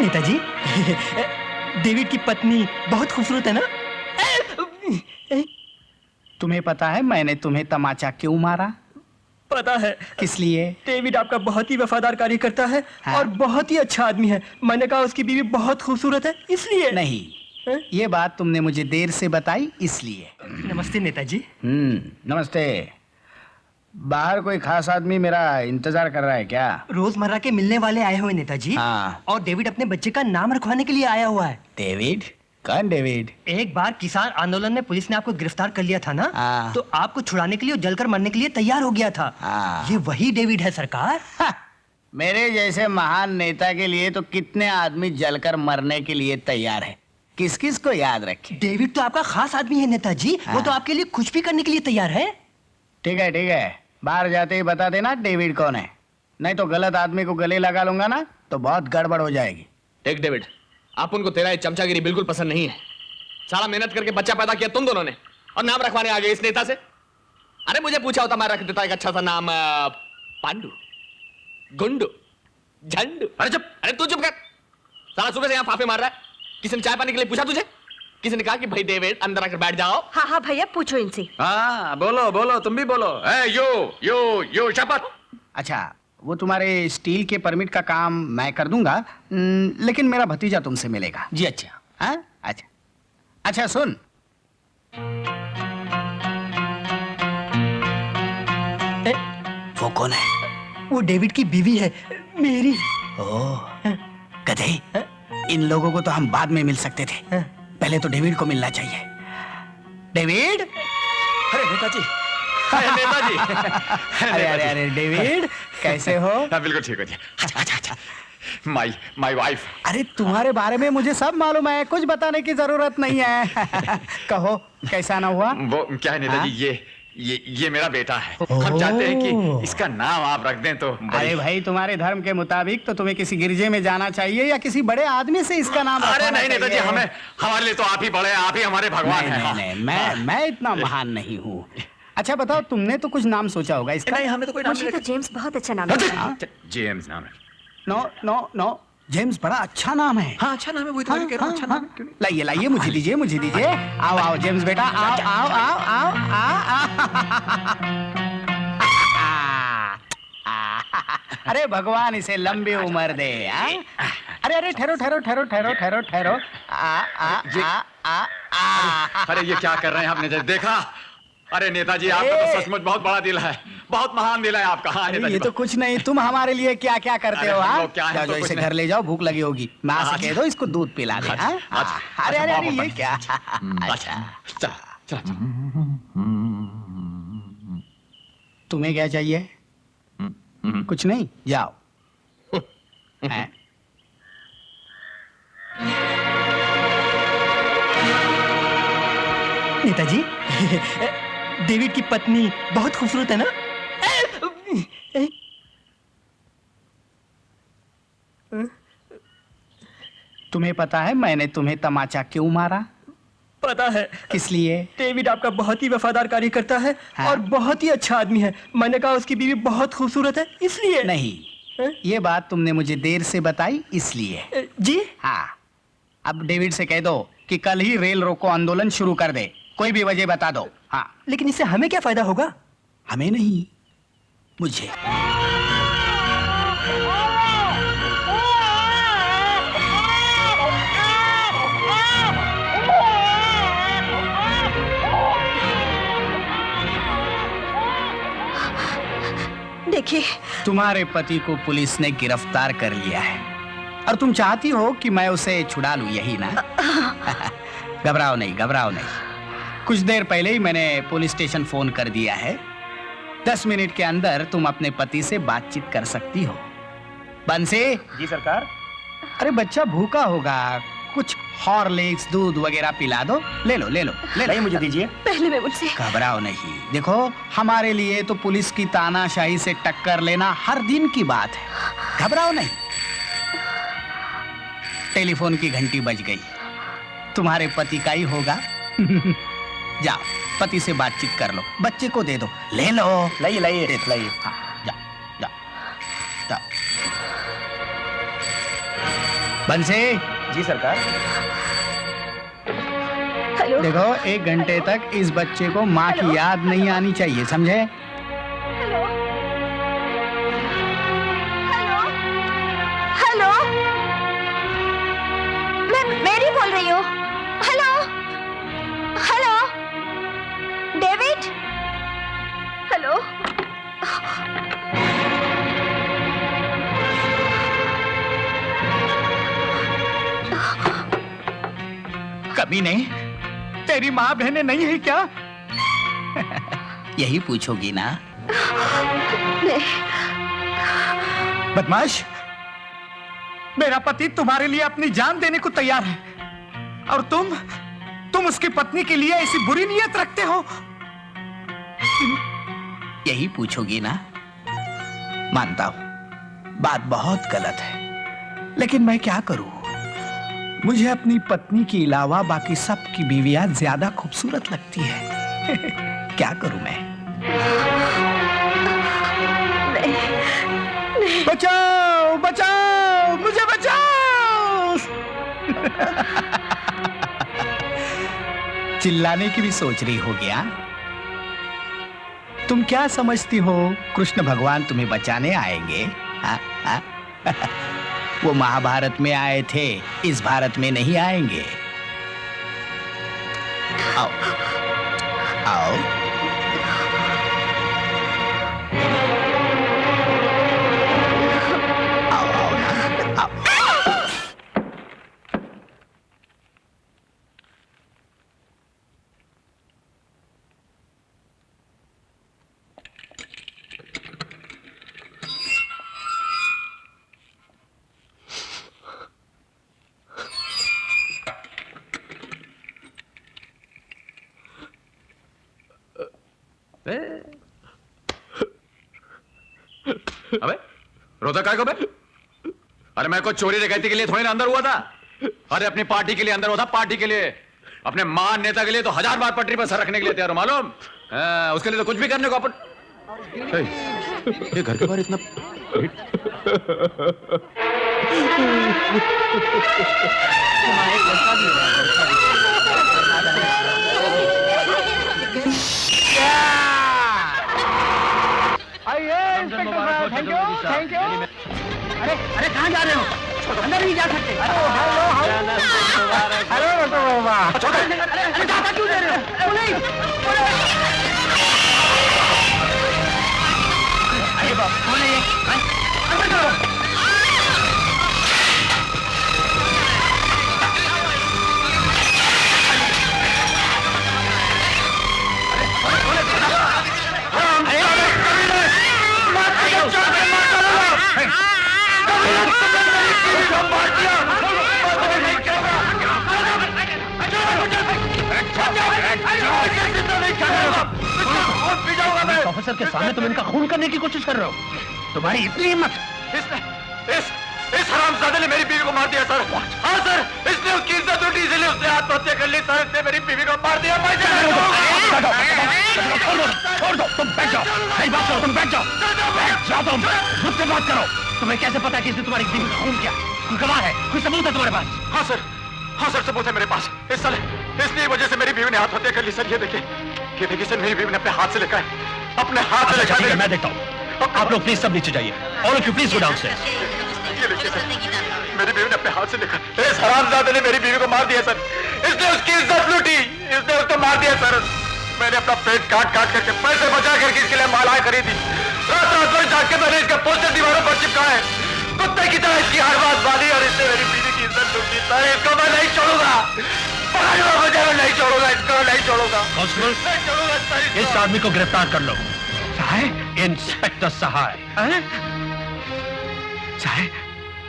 Netaji, David की पत्नी बहुत खूबसूरत है ना? तुम्हें पता है मैंने तुम्हें तमाचा क्यों मारा? पता है। किस लिए? डेविड आपका बहुत ही वफादार कार्यकर्ता है। हाँ? और बहुत ही अच्छा आदमी है। मैंने कहा उसकी बीवी बहुत खूबसूरत है इसलिए। नहीं, ये बात तुमने मुझे देर से बताई इसलिए। नमस्ते नेताजी। नमस्ते। बाहर कोई खास आदमी मेरा इंतजार कर रहा है क्या? रोजमर्रा के मिलने वाले आए हुए नेताजी। हाँ। और डेविड अपने बच्चे का नाम रखवाने के लिए आया हुआ है। डेविड? कौन डेविड? एक बार किसान आंदोलन में पुलिस ने आपको गिरफ्तार कर लिया था ना? हाँ। तो आपको छुड़ाने के लिए और जलकर मरने के लिए तैयार हो गया था। हाँ। ये वही डेविड है सरकार। मेरे जैसे महान नेता के लिए तो कितने आदमी जलकर मरने के लिए तैयार है। किस किस को याद रखे। डेविड तो आपका खास आदमी है नेताजी। हाँ। वो तो आपके लिए कुछ भी करने के लिए तैयार है। ठीक है ठीक है, बाहर जाते ही बता देना डेविड कौन है, नहीं तो गलत आदमी को गले लगा लूंगा ना तो बहुत गड़बड़ हो जाएगी। देख डेविड, आप उनको तेरा ये चमचागिरी बिल्कुल पसंद नहीं है। सारा मेहनत करके बच्चा पैदा किया तुम दोनों ने और नाम रखवाने आ गए इस नेता से। अरे मुझे पूछा होता मैं रख देता एक अच्छा सा नाम, पांडु, गुंडू, झंडू। अरे चुप, अरे तू चुप कर। सारा सुबह से यहाँ फाफे मार रहा है। किसी ने चाय पानी के लिए पूछा तुझे? किसी ने कहा कि भाई डेविड अंदर आकर बैठ जाओ? हाँ हाँ भैया पूछो इनसे। हाँ बोलो बोलो, तुम भी बोलो। यो शपथ। अच्छा, वो तुम्हारे स्टील के परमिट का काम मैं कर दूंगा, लेकिन मेरा भतीजा तुमसे मिलेगा। जी अच्छा। हाँ अच्छा अच्छा, सुन, वो कौन है? वो डेविड की बीवी है मेरी। ओह गधे, इन लोगों को तो हम बाद में मिल सकते थे, पहले तो डेविड को मिलना चाहिए। डेविड? अरे नेताजी, अरे नेताजी। अरे अरे अरे डेविड, कैसे हो? हाँ, बिल्कुल ठीक हो जी। अच्छा, माय वाइफ। अरे तुम्हारे बारे में मुझे सब मालूम है, कुछ बताने की जरूरत नहीं है। कहो कैसा ना हुआ? वो क्या है नेताजी, ये मेरा बेटा है। हम चाहते हैं कि इसका नाम आप रख दें तो। अरे भाई, तुम्हारे धर्म के मुताबिक तो तुम्हें किसी गिरजे में जाना चाहिए या किसी बड़े आदमी से इसका नाम अरे रखवाना नहीं नेताजी, चाहिए। हमारे लिए तो आप ही बड़े हैं, आप ही हमारे भगवान नहीं, हैं। नहीं, नहीं, मैं इतना महान नहीं हूँ। अच्छा बताओ, तुमने तो कुछ नाम सोचा होगा इसका? नहीं, हमें तो कोई नाम मुझे तो नहीं। जेम्स बहुत अच्छा नाम लगता है। जेम्स नाम है। नो नो नो, जेम्स बड़ा अच्छा नाम है। हाँ अच्छा नाम है, वही तो मैं कह रहा हूँ, अच्छा नाम है, क्यों नहीं? लाइए लाइए, मुझे दीजिए मुझे दीजिए। आओ आओ जेम्स बेटा, आओ आओ आओ आओ आओ। अरे भगवान इसे लंबी उम्र दे। अरे अरे ठहरो ठहरो ठहरो ठहरो ठहरो ठहरो। आ आ आ आ आ। अरे ये क्या कर रहे हैं आपने देखा? अरे नेताजी, आपका तो सचमुच बहुत बड़ा दिल है, बहुत महान दिल है आपका। हाँ नेताजी, ये तो कुछ नहीं, तुम हमारे लिए क्या क्या करते अरे हो? हम हाँ, लोग क्या हैं, जाओ तो जाओ, कुछ इसे नहीं। घर ले जाओ, भूख लगी होगी, माँ से कह दो इसको दूध पिला दे। हाँ? अरे अरे अरे, ये क्या? अच्छा, चल। तुम्हें क्या चाहिए? कुछ नहीं, जाओ। हैं? नेताजी, डेविड की पत्नी बहुत खूबसूरत है ना? तुम्हें पता है मैंने तुम्हें तमाचा क्यों मारा? पता है। किस लिए? डेविड आपका बहुत ही वफादार कार्यकर्ता है। हाँ? और बहुत ही अच्छा आदमी है। मैंने कहा उसकी बीवी बहुत खूबसूरत है इसलिए। नहीं, ये बात तुमने मुझे देर से बताई इसलिए। जी? हाँ, अब डेविड से कह दो कि कल ही रेल रोको आंदोलन शुरू कर दे, कोई भी वजह बता दो। हाँ। लेकिन इससे हमें क्या फायदा होगा? हमें नहीं, मुझे। देखिए, तुम्हारे पति को पुलिस ने गिरफ्तार कर लिया है और तुम चाहती हो कि मैं उसे छुड़ा लूं, यही ना? घबराओ नहीं, घबराओ नहीं। कुछ देर पहले ही मैंने पुलिस स्टेशन फोन कर दिया है। 10 मिनट के अंदर तुम अपने पति से बातचीत कर सकती हो। बंसी। जी सरकार। अरे बच्चा भूखा होगा, कुछ हॉर्लिक्स दूध वगैरह पिला दो। ले लो ले लो ले लो। नहीं, मुझे दीजिए। पहले मैं उनसे। घबराओ नहीं, देखो हमारे लिए तो पुलिस की तानाशाही से टक्कर लेना हर दिन की बात है। घबराओ नहीं। टेलीफोन की घंटी बज गई, तुम्हारे पति का ही होगा। जाओ पति से बातचीत कर लो, बच्चे को दे दो। ले लो, लाइए लाइए लाइए। हाँ, जाओ जाओ जाओ। बंसी, जी सरकार। हेलो देखो 1 घंटे तक इस बच्चे को माँ की याद नहीं आनी चाहिए, समझे? हेलो हेलो हेलो, मैं मेरी बोल रही हूँ। Hello hello David, hello. कभी नहीं, तेरी माँ बहनें नहीं है क्या? यही पूछोगी ना? नहीं, बदमाश, मेरा पति तुम्हारे लिए अपनी जान देने को तैयार है और तुम उसकी पत्नी के लिए ऐसी बुरी नीयत रखते हो। यही पूछोगी ना? मानता हूं बात बहुत गलत है, लेकिन मैं क्या करूं? मुझे अपनी पत्नी के अलावा बाकी सब की बीवियां ज्यादा खूबसूरत लगती है। क्या करूं मैं? नहीं, बचाओ बचाओ, मुझे बचाओ! चिल्लाने की भी सोच रही हो गया? तुम क्या समझती हो कृष्ण भगवान तुम्हें बचाने आएंगे? हा? हा? वो महाभारत में आए थे, इस भारत में नहीं आएंगे। आओ आओ। आओ आओ ना, आओ। अबे रोता काय को बे? अरे मैं कोई चोरी डकैती के लिए थोड़ी ना अंदर हुआ था। अरे अपनी पार्टी के लिए अंदर हुआ था, पार्टी के लिए। अपने मान नेता के लिए तो 1000 बार पटरी पर सर रखने के लिए तैयार हो, मालूम? उसके लिए तो कुछ भी करने को अपन। ये घर के बाहर इतना थैंक यू। अरे अरे कहाँ जा रहे हो? अंदर नहीं जा सकते। हेलो बाबा। अरे दादा क्यों दे रहे हो? नहीं। अरे बाप, कौन है ये? अंदर करो। ऑफिसर के सामने तुम इनका खून करने की कोशिश कर रहे हो? तुम्हारी इतनी हिम्मत? इस हरामजादे ने मेरी बीवी को मार दिया सर। हाँ सर, इसने उसकी इज्जत लूटी, इसलिए उसने आत्महत्या कर ली सर। इसने मेरी बीवी को मार दिया। छोड़ दो, तुम बैठ जाओ। नहीं बात करो, तुम बैठ जाओ। बैठ जाओ तुम, मुझसे बात करो। तुम्हें कैसे पता कि इसने तुम्हारी बीवी का खून किया? कोई गवाह है, कोई सबूत है तुम्हारे पास? हाँ सर सबूत है मेरे पास। इस साल इसलिए वजह से मेरी बीवी ने आत्महत्या कर ली सर। ये देखिए सर, मेरी बीवी ने अपने हाथ से लिखा है, अपने हाथ से लिखा है। मैं देखता हूँ। आप लोग प्लीज सब नीचे जाइए। All of you please go downstairs. ये देखिए सर, मेरी बीवी ने अपने हाथ से लिखा। इस हरामजादे ने मेरी बीवी को मार दिया सर। इसने उसकी इज्जत लूटी, इसने उसको मार दिया सर। मैंने अपना पेट काट करके पैसे बचा करके इसके लिए मालाएं खरीदी। रात भर जाग के मैंने इसका पोस्टर दीवारों पर चिपकाया है। कुत्ते की तरह इसकी हर बात बांधी और इसने मेरी बीवी की इज्जत लूटी सर। इसको मैं नहीं छोड़ूंगा, नहीं छोड़ूंगा, इसको नहीं छोड़ूगा। कांस्टेबल, नहीं छोड़ूंगा सर। इस आदमी को गिरफ्तार कर लो। सहाय, इंस्पेक्टर सहाय। साहब,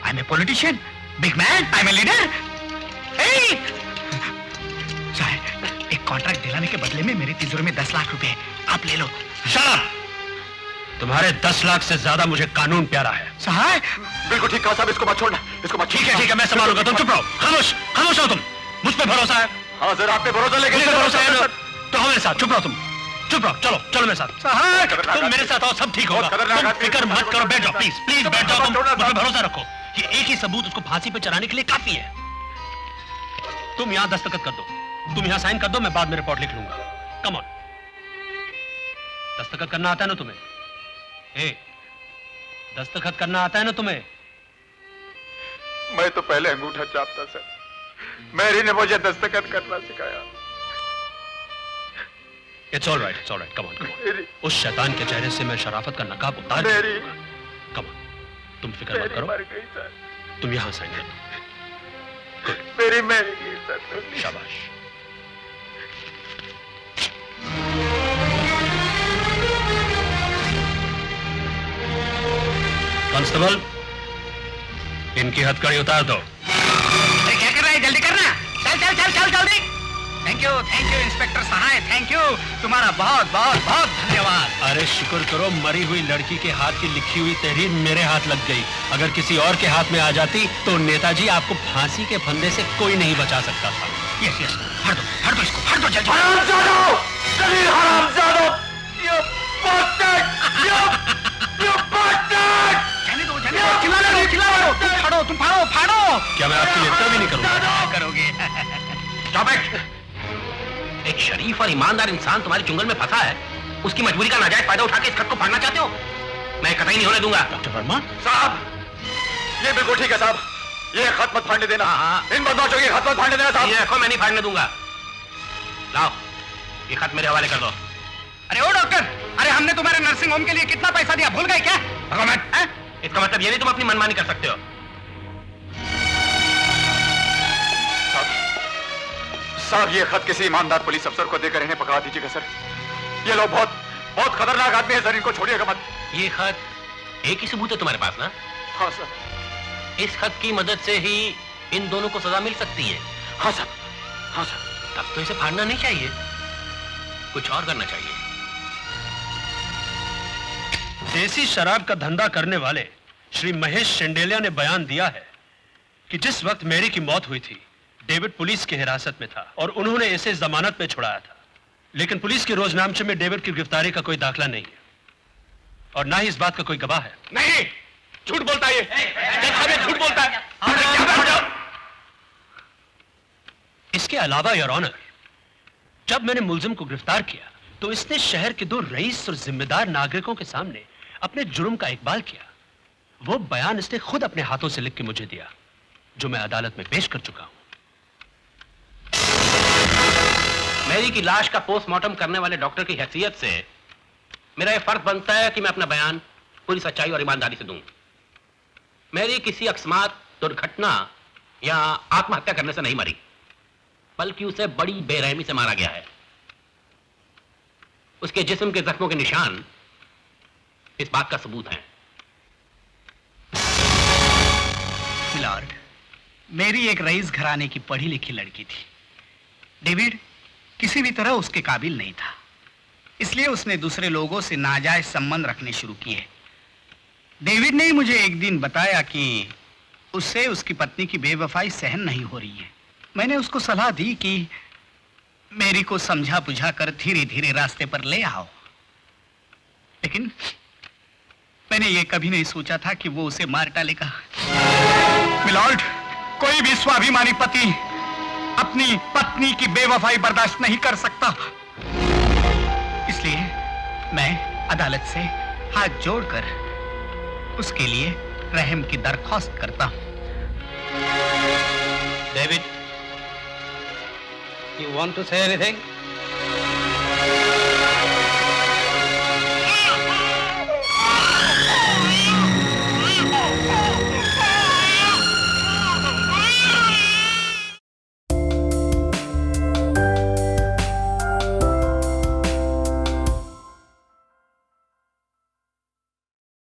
I am a politician, big man, I am a leader. साहब, एक कॉन्ट्रैक्ट दिलाने के बदले में मेरी तिजोरी में 10 लाख रुपए, आप ले लो। Shut up! तुम्हारे 10 लाख से ज्यादा मुझे कानून प्यारा है। साहब, बिल्कुल ठीक कहा साहब, इसको मत छोड़ना, इसको मत। ठीक है, मैं संभालूंगा। तुम चुप रहो, खामोश खामोश हो तुम। मुझ पे भरोसा है? हाँ सर, आप पे भरोसा लेके मुझ पे भरोसा है तो हमारे साथ चुप रहो तुम। चुप रहो, चलो चलो मेरे साथ। तुम मेरे साथ आओ, सब ठीक होगा। तुम फिक्र मत करो, बैठ जाओ प्लीज, प्लीज बैठ जाओ। तुम मुझ पे भरोसा रखो। कि एक ही सबूत उसको फांसी पे चढ़ाने के लिए काफी है। तुम यहां दस्तखत कर दो, तुम यहां साइन कर दो, मैं बाद में रिपोर्ट लिख लूंगा। कम ऑन, दस्तखत करना आता है ना तुम्हें? दस्तखत करना आता है ना तुम्हें? मैं तो पहले अंगूठा चापता सर, मैरी ने मुझे दस्तखत करना सिखाया। It's all right, come on. उस शैतान के चेहरे से मैं शराफत का नकाब उतार दूंगा। कम ऑन, तुम फिक्र मत करो, मर गई सर, तुम यहां साइन कर दो। मेरी मैरी गई सर। शाबाश। कांस्टेबल, इनकी हथकड़ी उतार दो। अरे क्या कर रहा है? जल्दी करना। चल चल चल चल जल्दी। Thank you inspector Sahay, thank you, तुम्हारा बहुत बहुत बहुत धन्यवाद। अरे शुक्र करो, मरी हुई लड़की के हाथ की लिखी हुई तहरीर मेरे हाथ लग गई। अगर किसी और के हाथ में आ जाती तो नेताजी आपको फांसी के फंदे से कोई नहीं बचा सकता था। यस यस, फाड़ दो इसको, फाड़ दो जल्दी। हरामजादो! जलील हरामजादो! You bastard! You bastard! चिल्ला लो, तुम फाड़ो। क्या मैं आपकी निंदा भी नहीं करूंगा? करोगे? Stop it! एक शरीफ और ईमानदार इंसान तुम्हारे चुंगल में फंसा है, उसकी मजबूरी का नाजायज फायदा उठा के इस खत को फाड़ना चाहते हो? मैं कतई नहीं होने दूंगा। डॉक्टर वर्मा साहब, ये बिल्कुल ठीक है साहब, ये खत मत फाड़ने देना। इन बदमाशों की खत मत फाड़ने देना साहब। ये रखो, मैं नहीं फाड़ने दूंगा। लाओ, ये खत मेरे हवाले कर दो। अरे ओ डॉक्टर, अरे हमने तुम्हारे नर्सिंग होम के लिए कितना पैसा दिया, भूल गए क्या? भगो मत। इसका मतलब ये नहीं तुम अपनी मनमानी कर सकते हो। साहब, ये खत किसी ईमानदार पुलिस अफसर को देकर इन्हें पकड़ा दीजिएगा सर। ये लोग बहुत बहुत खतरनाक आदमी है सर, इनको छोड़िएगा मत। ये खत एक ही सबूत है तुम्हारे पास ना? हाँ सर। इस खत की मदद से ही इन दोनों को सजा मिल सकती है। हाँ सर, हाँ सर। तब तो इसे फाड़ना नहीं चाहिए, कुछ और करना चाहिए। देसी शराब का धंधा करने वाले श्री महेश शेंडेलिया ने बयान दिया है कि जिस वक्त मेरी की मौत हुई थी, डेविड पुलिस की हिरासत में था और उन्होंने इसे जमानत पे छुड़ाया था। लेकिन पुलिस के रोजनामचे में डेविड की गिरफ्तारी का कोई दाखला नहीं है और ना ही इस बात का कोई गवाह है। नहीं, झूठ बोलता है ये, झूठ बोलता है। इसके अलावा योर ऑनर, जब मैंने मुलजिम को गिरफ्तार किया तो इसने शहर के 2 रईस और जिम्मेदार नागरिकों के सामने अपने जुर्म का इकबाल किया। वो बयान इसने खुद अपने हाथों से लिख के मुझे दिया, जो मैं अदालत में पेश कर चुका हूं। मेरी की लाश का पोस्टमार्टम करने वाले डॉक्टर की हैसियत से मेरा यह फर्ज बनता है कि मैं अपना बयान पूरी सच्चाई और ईमानदारी से दूं। मेरी किसी अकस्मात, दुर्घटना या आत्महत्या करने से नहीं मरी, बल्कि उसे बड़ी बेरहमी से मारा गया है। उसके जिस्म के जख्मों के निशान इस बात का सबूत हैं। मिलॉर्ड, मेरी एक रईस घराने की पढ़ी लिखी लड़की थी। डेविड किसी भी तरह उसके काबिल नहीं था, इसलिए उसने दूसरे लोगों से नाजायज संबंध रखने शुरू किए। डेविड ने मुझे एक दिन बताया कि उससे उसकी पत्नी की बेवफाई सहन नहीं हो रही है। मैंने उसको सलाह दी कि मेरी को समझा बुझा कर धीरे धीरे रास्ते पर ले आओ, लेकिन मैंने ये कभी नहीं सोचा था कि वो उसे मार डालेगा। मिलॉर्ड, कोई भी स्वाभिमानी पति अपनी पत्नी की बेवफाई बर्दाश्त नहीं कर सकता, इसलिए मैं अदालत से हाथ जोड़कर उसके लिए रहम की दरख्वास्त करता हूं। David, you want to say anything?